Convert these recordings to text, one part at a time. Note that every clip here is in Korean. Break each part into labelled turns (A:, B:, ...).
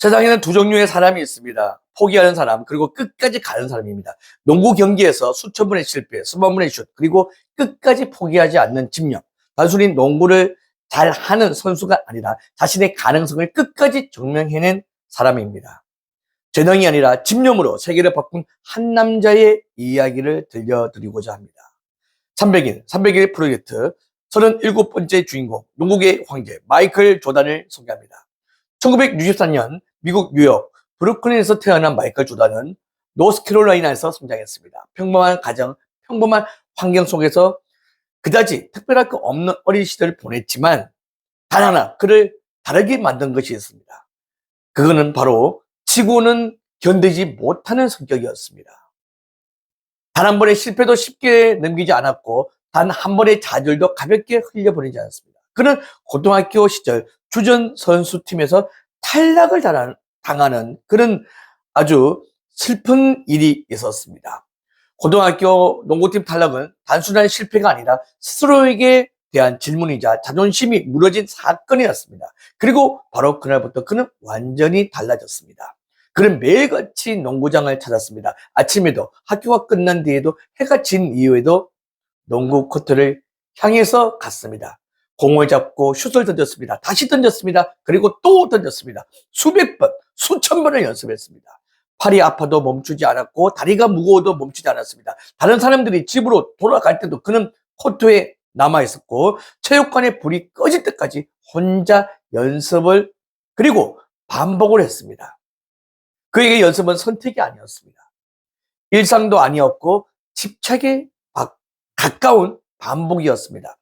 A: 세상에는 두 종류의 사람이 있습니다. 포기하는 사람, 그리고 끝까지 가는 사람입니다. 농구 경기에서 수천 번의 실패, 수만 번의 슛, 그리고 끝까지 포기하지 않는 집념. 단순히 농구를 잘 하는 선수가 아니라 자신의 가능성을 끝까지 증명해낸 사람입니다. 재능이 아니라 집념으로 세계를 바꾼 한 남자의 이야기를 들려드리고자 합니다. 300일 프로젝트 37번째 주인공, 농구계의 황제 마이클 조단을 소개합니다. 1964년 미국 뉴욕 브루클린에서 태어난 마이클 조단은 노스캐롤라이나에서 성장했습니다. 평범한 가정, 평범한 환경 속에서 그다지 특별할 거 없는 어린 시절을 보냈지만 단 하나 그를 다르게 만든 것이 있습니다. 그거는 바로 지구는 견디지 못하는 성격이었습니다. 단 한 번의 실패도 쉽게 넘기지 않았고 단 한 번의 좌절도 가볍게 흘려보내지 않았습니다. 그는 고등학교 시절 주전 선수팀에서 탈락을 당하는 그런 아주 슬픈 일이 있었습니다. 고등학교 농구팀 탈락은 단순한 실패가 아니라 스스로에게 대한 질문이자 자존심이 무너진 사건이었습니다. 그리고 바로 그날부터 그는 완전히 달라졌습니다. 그는 매일같이 농구장을 찾았습니다. 아침에도, 학교가 끝난 뒤에도, 해가 진 이후에도 농구 코트를 향해서 갔습니다. 공을 잡고 슛을 던졌습니다. 다시 던졌습니다. 그리고 또 던졌습니다. 수백 번, 수천 번을 연습했습니다. 팔이 아파도 멈추지 않았고 다리가 무거워도 멈추지 않았습니다. 다른 사람들이 집으로 돌아갈 때도 그는 코트에 남아있었고 체육관에 불이 꺼질 때까지 혼자 연습을 그리고 반복을 했습니다. 그에게 연습은 선택이 아니었습니다. 일상도 아니었고 집착에 가까운 반복이었습니다.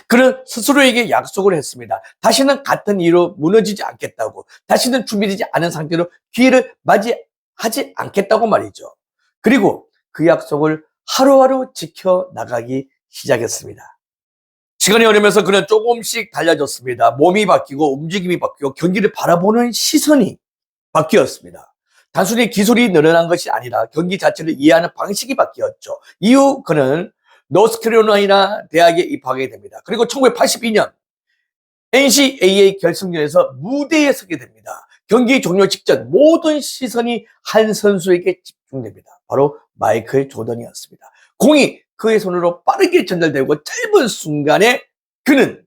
A: 그는 스스로에게 약속을 했습니다. 다시는 같은 일로 무너지지 않겠다고, 다시는 준비되지 않은 상태로 기회를 맞이하지 않겠다고 말이죠. 그리고 그 약속을 하루하루 지켜나가기 시작했습니다. 시간이 흐르면서 그는 조금씩 달라졌습니다. 몸이 바뀌고 움직임이 바뀌고 경기를 바라보는 시선이 바뀌었습니다. 단순히 기술이 늘어난 것이 아니라 경기 자체를 이해하는 방식이 바뀌었죠. 이후 그는 노스캐롤라이나 대학에 입학하게 됩니다. 그리고 1982년 NCAA 결승전에서 무대에 서게 됩니다. 경기 종료 직전 모든 시선이 한 선수에게 집중됩니다. 바로 마이클 조던이었습니다. 공이 그의 손으로 빠르게 전달되고 짧은 순간에 그는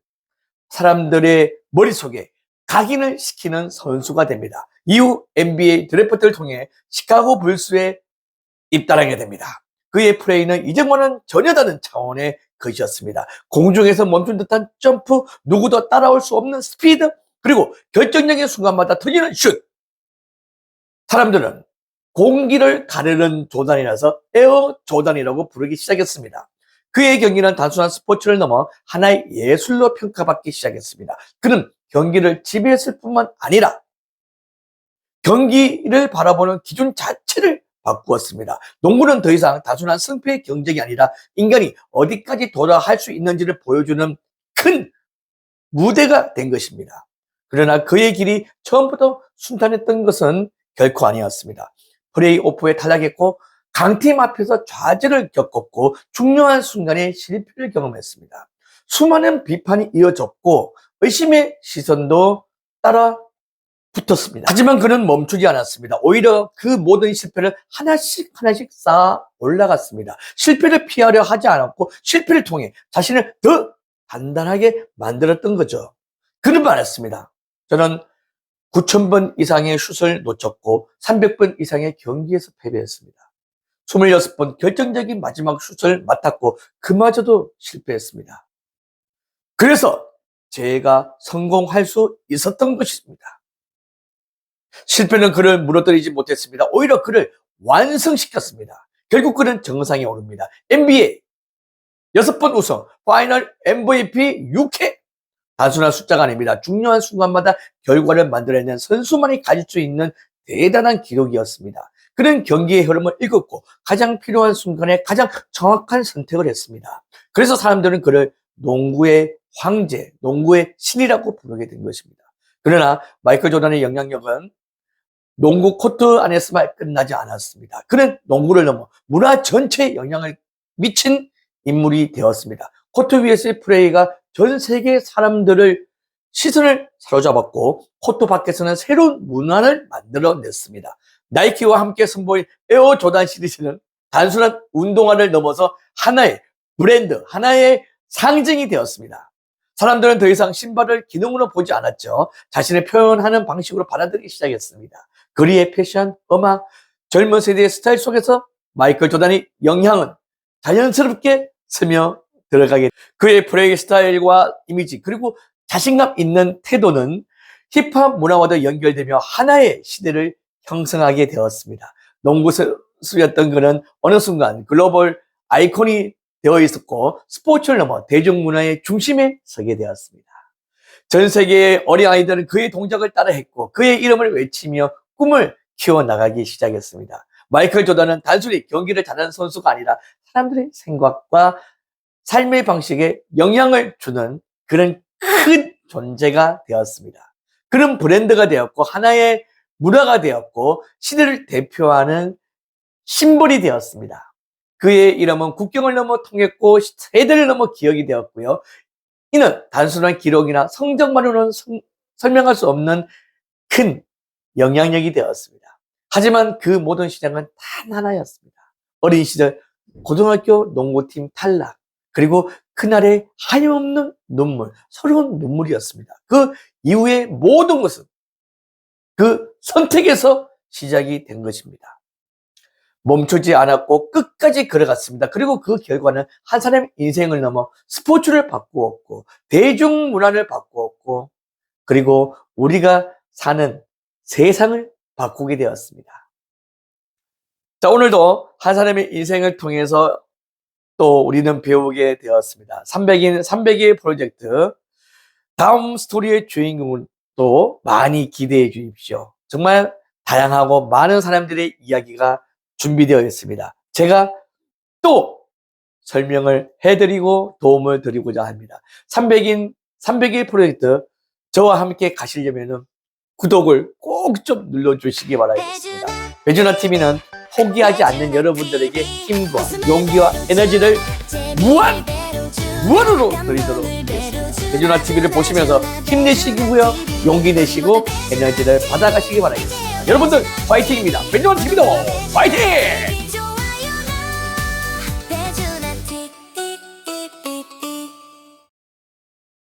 A: 사람들의 머릿속에 각인을 시키는 선수가 됩니다. 이후 NBA 드래프트를 통해 시카고 불스에 입단하게 됩니다. 그의 플레이는 이전과는 전혀 다른 차원의 것이었습니다. 공중에서 멈춘 듯한 점프, 누구도 따라올 수 없는 스피드, 그리고 결정적인 순간마다 터지는 슛. 사람들은 공기를 가르는 조단이라서 에어 조단이라고 부르기 시작했습니다. 그의 경기는 단순한 스포츠를 넘어 하나의 예술로 평가받기 시작했습니다. 그는 경기를 지배했을 뿐만 아니라 경기를 바라보는 기준 자체를 바꾸었습니다. 농구는 더 이상 단순한 승패의 경쟁이 아니라 인간이 어디까지 도달할 수 있는지를 보여주는 큰 무대가 된 것입니다. 그러나 그의 길이 처음부터 순탄했던 것은 결코 아니었습니다. 플레이오프에 탈락했고 강팀 앞에서 좌절을 겪었고 중요한 순간에 실패를 경험했습니다. 수많은 비판이 이어졌고 의심의 시선도 따라 붙었습니다. 하지만 그는 멈추지 않았습니다. 오히려 그 모든 실패를 하나씩 쌓아 올라갔습니다. 실패를 피하려 하지 않았고 실패를 통해 자신을 더 단단하게 만들었던 거죠. 그는 말했습니다. 저는 9,000번 이상의 슛을 놓쳤고 300번 이상의 경기에서 패배했습니다. 26번 결정적인 마지막 슛을 맡았고 그마저도 실패했습니다. 그래서 제가 성공할 수 있었던 것입니다. 실패는 그를 무너뜨리지 못했습니다. 오히려 그를 완성시켰습니다. 결국 그는 정상에 오릅니다. NBA 6번 우승, 파이널 MVP 6회. 단순한 숫자가 아닙니다. 중요한 순간마다 결과를 만들어내는 선수만이 가질 수 있는 대단한 기록이었습니다. 그는 경기의 흐름을 읽었고 가장 필요한 순간에 가장 정확한 선택을 했습니다. 그래서 사람들은 그를 농구의 황제, 농구의 신이라고 부르게 된 것입니다. 그러나 마이클 조던의 영향력은 농구 코트 안에서만 끝나지 않았습니다. 그는 농구를 넘어 문화 전체에 영향을 미친 인물이 되었습니다. 코트 위에서의 플레이가 전 세계 사람들을 시선을 사로잡았고 코트 밖에서는 새로운 문화를 만들어냈습니다. 나이키와 함께 선보인 에어 조단 시리즈는 단순한 운동화를 넘어서 하나의 브랜드, 하나의 상징이 되었습니다. 사람들은 더 이상 신발을 기능으로 보지 않았죠. 자신을 표현하는 방식으로 받아들이기 시작했습니다. 거리의 패션, 음악, 젊은 세대의 스타일 속에서 마이클 조단의 영향은 자연스럽게 스며 들어가게, 그의 플레이 스타일과 이미지 그리고 자신감 있는 태도는 힙합 문화와도 연결되며 하나의 시대를 형성하게 되었습니다. 농구 선수였던 그는 어느 순간 글로벌 아이콘이 되어 있었고 스포츠를 넘어 대중문화의 중심에 서게 되었습니다. 전 세계의 어린 아이들은 그의 동작을 따라했고 그의 이름을 외치며 꿈을 키워나가기 시작했습니다. 마이클 조단은 단순히 경기를 잘하는 선수가 아니라 사람들의 생각과 삶의 방식에 영향을 주는 그런 큰 존재가 되었습니다. 그런 브랜드가 되었고 하나의 문화가 되었고 시대를 대표하는 심벌이 되었습니다. 그의 이름은 국경을 넘어 통했고 세대를 넘어 기억이 되었고요. 이는 단순한 기록이나 성적만으로는 설명할 수 없는 큰 영향력이 되었습니다. 하지만 그 모든 시작은 단 하나였습니다. 어린 시절 고등학교 농구팀 탈락, 그리고 그날의 하염없는 눈물, 서러운 눈물이었습니다. 그 이후의 모든 것은 그 선택에서 시작이 된 것입니다. 멈추지 않았고 끝까지 걸어갔습니다. 그리고 그 결과는 한 사람의 인생을 넘어 스포츠를 바꾸었고 대중문화를 바꾸었고 그리고 우리가 사는 세상을 바꾸게 되었습니다. 자, 오늘도 한 사람의 인생을 통해서 또 우리는 배우게 되었습니다. 300인 300일 프로젝트 다음 스토리의 주인공은 또 많이 기대해 주십시오. 정말 다양하고 많은 사람들의 이야기가 준비되어 있습니다. 제가 또 설명을 해드리고 도움을 드리고자 합니다. 300인 300일 프로젝트 저와 함께 가시려면 구독을 꼭 좀 눌러주시기 바라겠습니다. 배준아 TV는 포기하지 않는 여러분들에게 힘과 용기와 에너지를 무한으로 드리도록 하겠습니다. 배준아 TV를 보시면서 힘내시고요, 용기 내시고 에너지를 받아가시기 바라겠습니다. 여러분들 파이팅입니다. 배준아 TV도 파이팅!